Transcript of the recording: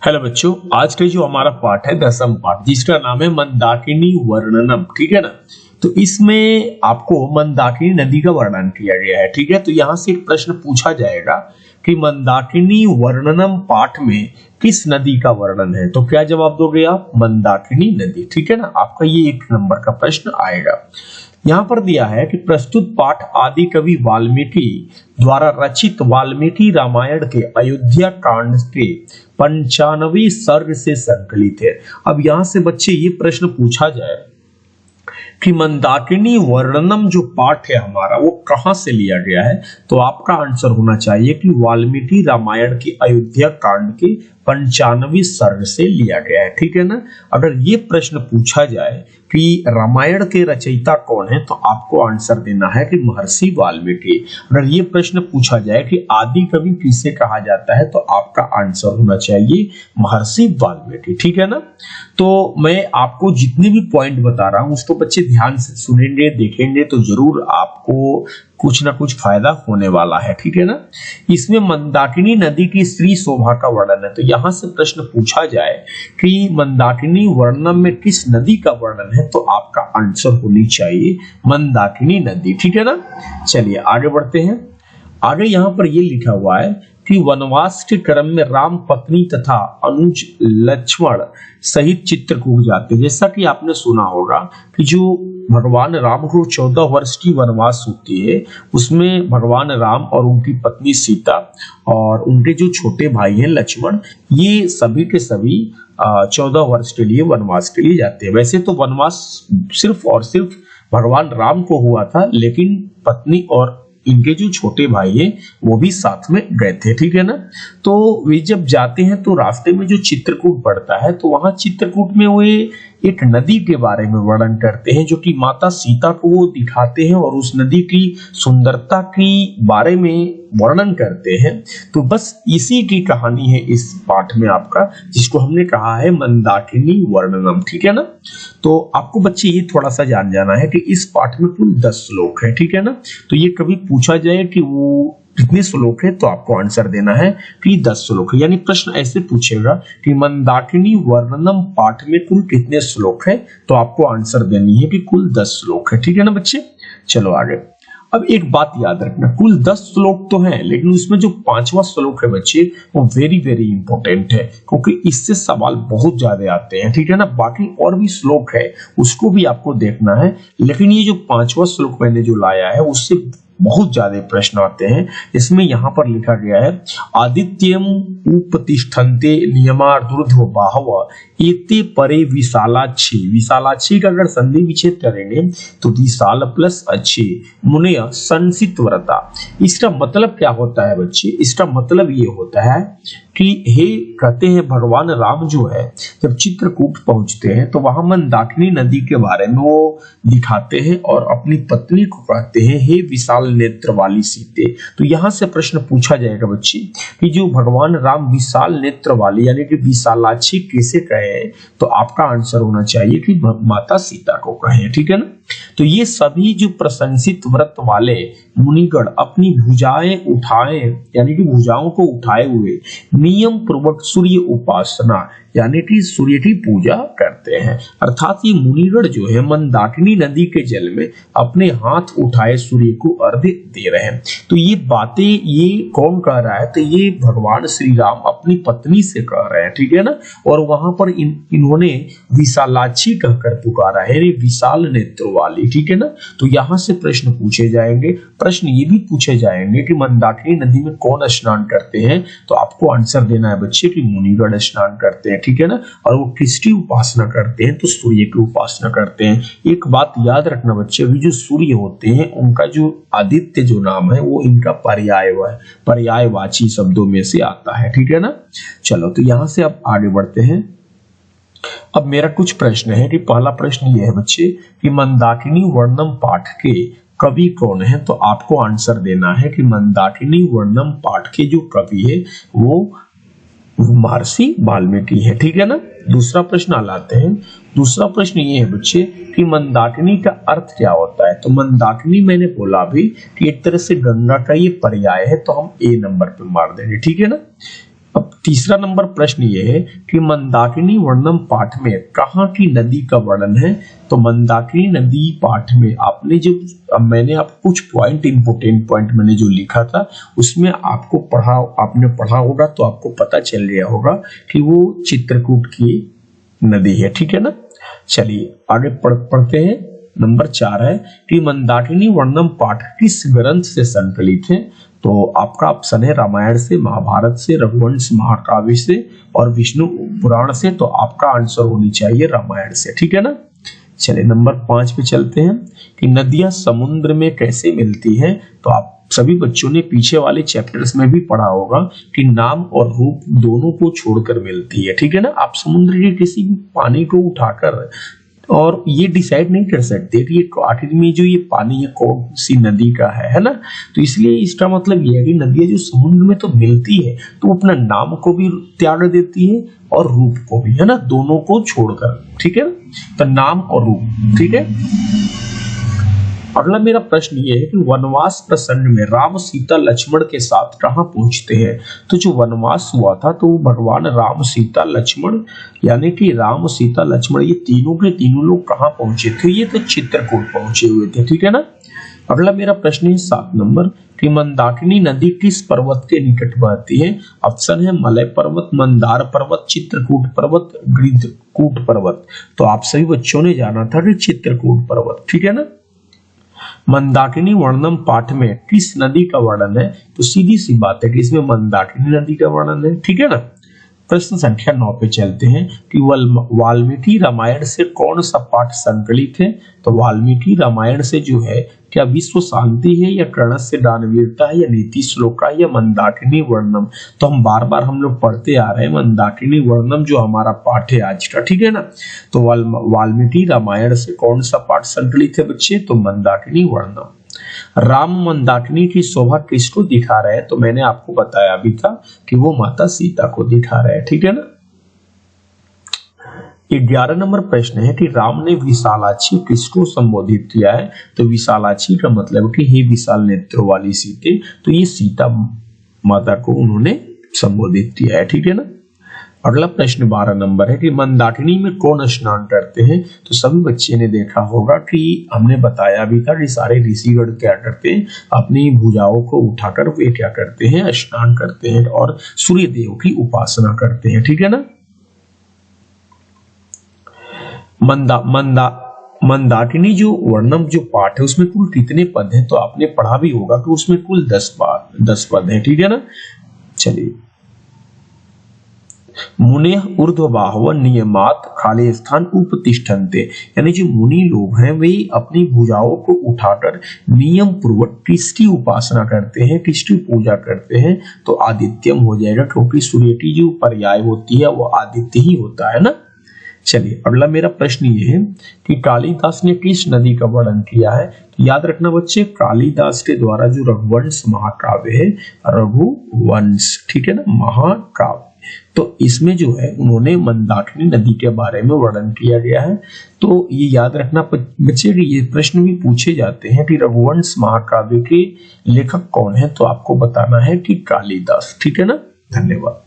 Hello बच्चों, आज का जो हमारा पाठ है 10वां पाठ, जिसका नाम है मंदाकिनी वर्णनम। ठीक है ना। तो इसमें आपको मंदाकिनी नदी का वर्णन किया गया है। ठीक है। तो यहां से एक प्रश्न पूछा जाएगा कि मंदाकिनी वर्णनम पाठ में किस नदी का वर्णन है। तो क्या जवाब दोगे आप? मंदाकिनी नदी। ठीक है ना। आपका ये 1 नंबर का प्रश्न आएगा। यहाँ पर दिया है कि प्रस्तुत पाठ आदि कवि वाल्मीकि द्वारा रचित वाल्मीकि रामायण के अयोध्या कांड के 95वें सर्ग से संकलित है। अब यहाँ से बच्चे ये प्रश्न पूछा जाए कि मंदाकिनी वर्णनम जो पाठ है हमारा वो कहां से लिया गया है, तो आपका आंसर होना चाहिए कि वाल्मीकि रामायण के अयोध्या कांड के 95वें सर्ग से लिया गया है। ठीक है ना। अगर ये प्रश्न पूछा जाए कि रामायण के रचयिता कौन है, तो आपको आंसर देना है कि महर्षि वाल्मीकि। अगर ये प्रश्न पूछा जाए कि आदि कवि किसे कहा जाता है, तो आपका आंसर होना चाहिए महर्षि वाल्मीकि। ठीक है ना। तो मैं आपको जितने भी पॉइंट बता रहा हूं उसको बच्चे ध्यान से सुनेंगे, देखेंगे तो जरूर आपको कुछ ना कुछ फायदा होने वाला है। ठीक है ना। इसमें मंदाकिनी नदी की स्त्री शोभा का वर्णन है। तो यहां से प्रश्न पूछा जाए कि मंदाकिनी वर्णन में किस नदी का वर्णन है, तो आपका आंसर होनी चाहिए मंदाकिनी नदी। ठीक है ना। चलिए आगे बढ़ते हैं। आगे यहां पर यह लिखा हुआ है कि वनवास के क्रम में राम पत्नी तथा अनुज लक्ष्मण सहित चित्रकूट जाते। जैसा कि आपने सुना होगा कि जो भगवान राम को 14 वर्ष की वनवास होती है, उसमें भगवान राम और उनकी पत्नी सीता और उनके जो छोटे भाई हैं लक्ष्मण, ये सभी के सभी 14 वर्ष के लिए वनवास के लिए जाते हैं। वैसे तो वनवास सिर्फ और सिर्फ भगवान राम को हुआ था, लेकिन पत्नी और इनके जो छोटे भाई हैं वो भी साथ में गए थे। ठीक है ना। तो वे जब जाते हैं तो रास्ते में जो चित्रकूट पड़ता है, तो वहां चित्रकूट में वे एक नदी के बारे में वर्णन करते हैं, जो कि माता सीता को वो दिखाते हैं और उस नदी की सुंदरता के बारे में वर्णन करते हैं। तो बस इसी की कहानी है इस पाठ में आपका, जिसको हमने कहा है मंदाकिनी वर्णनम। ठीक है ना। तो आपको बच्चे ये थोड़ा सा जान जाना है कि इस पाठ में कुल 10 श्लोक है। ठीक है ना। तो ये कभी पूछा जाए कि वो कितने श्लोक है, तो आपको आंसर देना है कि 10 श्लोक है। यानी प्रश्न ऐसे पूछेगा कि मंदाकिनी वर्णनम पाठ में कुल कितने श्लोक है, तो आपको आंसर देनी है कि कुल 10 श्लोक है। ठीक है ना बच्चे। चलो आगे। अब एक बात याद रखना, कुल 10 श्लोक तो हैं, लेकिन उसमें जो 5वां श्लोक है बच्चे, वो वेरी वेरी इंपॉर्टेंट है, क्योंकि इससे सवाल बहुत ज्यादा आते हैं। ठीक है ना। बाकी और भी श्लोक है उसको भी आपको देखना है, लेकिन ये जो 5वां श्लोक मैंने जो लाया है उससे बहुत ज्यादा प्रश्न आते हैं। इसमें यहाँ पर लिखा गया है आदित्यम उपतिष्ठन्ते नियमार्धुर्ध्व बाहव एते परे विशालाक्षी। विशालाक्षी का अगर संधि विच्छेद करेंगे तो विशाल प्लस अच्छी मुनय संसित व्रता। इसका मतलब क्या होता है बच्चे? इसका मतलब ये होता है कि हे कहते हैं भगवान राम जो है जब चित्रकूट पहुंचते हैं तो वहां मंदाकिनी नदी के बारे में वो दिखाते हैं और अपनी पत्नी को कहते हैं हे विशाल नेत्र वाली सीते। तो यहां से प्रश्न पूछा जाएगा बच्चे कि जो भगवान राम विशाल नेत्र वाली यानी कि विशालाक्षी कैसे कहे, तो आपका आंसर होना चाहिए कि माता सीता को कहे। ठीक है ना। तो ये सभी जो प्रशंसित व्रत वाले मुनिगण अपनी भुजाएं उठाए यानी कि भुजाओं को उठाए हुए नियम पूर्वक सूर्य उपासना यानी कि सूर्य की पूजा करते हैं। अर्थात ये मुनिगण जो है मंदाकिनी नदी के जल में अपने हाथ उठाए सूर्य को अर्घ्य दे रहे हैं। तो ये बातें ये कौन कह रहा है? तो ये भगवान श्री राम अपनी पत्नी से कह रहे हैं। ठीक है ना। और वहां पर इन्होंने विशालाक्षी कहकर पुकारा है, विशाल नेत्र वाली। ठीक है ना। तो यहां से प्रश्न पूछे जाएंगे। प्रश्न ये भी पूछे जाएंगे कि मंदाकिनी नदी में कौन स्नान करते हैं, तो आपको आंसर देना है बच्चे कि मुनिगण स्नान करते हैं। ठीक है ना। और वो किसकी उपासना करते हैं? तो सूर्य की उपासना करते हैं। एक बात याद रखना बच्चे, अभी जो सूर्य होते हैं उनका जो आदित्य जो नाम है वो इनका पर्यायवाची शब्दों में से आता है। ठीक है ना। चलो तो यहां से अब आगे बढ़ते हैं। अब मेरा कुछ प्रश्न है कि पहला प्रश्न ये है बच्चे कि मंदाकिनी वर्णनम पाठ के कवि कौन है, तो आपको आंसर देना है कि मंदाकिनी वर्णनम पाठ के जो कवि है वो महर्षि वाल्मीकि है। ठीक है ना। दूसरा प्रश्न लाते हैं। दूसरा प्रश्न ये है बच्चे कि मंदाकिनी का अर्थ क्या होता है, तो मंदाकिनी मैंने बोला भी कि एक तरह से गंगा का ये पर्याय है, तो हम ए नंबर पे मार देंगे। ठीक है ना। अब तीसरा नंबर प्रश्न ये है कि मंदाकिनी वर्णम पाठ में कहाँ की नदी का वर्णन है। तो मंदाकिनी नदी पाठ में आपने जो मैंने आपको कुछ पॉइंट इंपोर्टेंट पॉइंट मैंने जो लिखा था उसमें आपने पढ़ा होगा तो आपको पता चल गया होगा कि वो चित्रकूट की नदी है, ठीक है ना। चलिए आगे पढ़ते हैं। नंबर 4 है कि मंदाकिनी वर्णम पाठ किस ग्रंथ से संकलित है। तो आपका ऑप्शन है रामायण से, महाभारत से, रघुवंश महाकाव्य से और विष्णु पुराण से। तो आपका आंसर होनी चाहिए रामायण से, ठीक है ना। चलिए नंबर 5 पे चलते हैं कि नदियां समुद्र में कैसे मिलती हैं। तो आप सभी बच्चों ने पीछे वाले चैप्टर्स में भी पढ़ा होगा कि नाम और रूप दोनों को छोड़कर मिलती है, ठीक है ना। आप समुद्र के किसी भी पानी को उठाकर और ये डिसाइड नहीं कर सकते कि ये आखिर में जो ये पानी है कौन सी नदी का है ना। तो इसलिए इसका मतलब ये है कि नदियां जो समुद्र में तो मिलती है तो वो अपना नाम को भी त्याग देती है और रूप को भी, है ना, दोनों को छोड़कर, ठीक है। तो नाम और रूप, ठीक है। अगला मेरा प्रश्न ये है कि वनवास प्रसंग में राम सीता लक्ष्मण के साथ कहाँ पहुंचते हैं। तो जो वनवास हुआ था तो भगवान राम सीता लक्ष्मण यानी कि राम सीता लक्ष्मण ये तीनों के तीनों लोग कहाँ पहुंचे थे। ये तो चित्रकूट पहुंचे हुए थे, ठीक है ना। अगला मेरा प्रश्न है 7 नंबर कि मंदाकिनी नदी किस पर्वत के निकट बहती है। ऑप्शन है मलय पर्वत, मंदार पर्वत, चित्रकूट पर्वत, गृद्धकूट पर्वत। तो आप सभी बच्चों ने जाना था कि चित्रकूट पर्वत, ठीक है ना। मंदाकिनी वर्णम पाठ में किस नदी का वर्णन है। तो सीधी सी बात है कि इसमें मंदाकिनी नदी का वर्णन है, ठीक है ना। प्रश्न संख्या 9 पे चलते हैं कि वाल्मीकि रामायण से कौन सा पाठ संकलित है। तो वाल्मीकि रामायण से जो है क्या विश्व शांति है या कर्ण से दानवीरता है या नीति श्लोका है या मंदाकिनी वर्णम। तो हम बार बार हम लोग पढ़ते आ रहे हैं मंदाकिनी वर्णम जो हमारा पाठ है आज का, ठीक है ना। तो वाल्मीकि रामायण से कौन सा पाठ संकलित है बच्चे। तो मंदाकिनी वर्णम। राम मंदाकिनी की शोभा किसको दिखा रहे हैं। तो मैंने आपको बताया भी था कि वो माता सीता को दिखा रहे हैं, ठीक है ना। 11 नंबर प्रश्न है कि राम ने विशालाक्षी किसको संबोधित किया है। तो विशालाक्षी का मतलब कि हे विशाल नेत्रों वाली सीते। तो ये सीता माता को उन्होंने संबोधित किया है, ठीक है ना। अगला प्रश्न 12 नंबर है कि मंदाकिनी में कौन स्नान करते हैं। तो सभी बच्चे ने देखा होगा कि हमने बताया भी था कि सारे ऋषिगण क्या करते हैं, अपनी भुजाओं को उठाकर वे क्या करते हैं, स्नान करते हैं और सूर्य देव की उपासना करते हैं, ठीक है ना। मंदाकिनी जो वर्णम जो पाठ है उसमें कुल कितने पद हैं। तो आपने पढ़ा भी होगा कि उसमें कुल 10 पद हैं, ठीक है ना। चलिए मुने ऊर्ध्वबाहव नियमात खाली स्थान उपतिष्ठन्ते यानी जो मुनि लोग हैं वे अपनी भुजाओं को उठाकर नियम पूर्वक किसकी उपासना करते हैं, किसकी पूजा करते हैं। तो आदित्यम हो जाएगा क्योंकि सूर्य की जो पर्याय होती है वो आदित्य ही होता है ना। चलिए अगला मेरा प्रश्न ये है कि कालिदास ने किस नदी का वर्णन किया है। याद रखना बच्चे कालिदास के द्वारा जो रघुवंश महाकाव्य है, रघुवंश, ठीक है ना, महाकाव्य, तो इसमें जो है उन्होंने मंदाकिनी नदी के बारे में वर्णन किया गया है। तो ये याद रखना बच्चे कि ये प्रश्न भी पूछे जाते हैं कि रघुवंश महाकाव्य के लेखक कौन है। तो आपको बताना है कि कालिदास, ठीक है ना। धन्यवाद।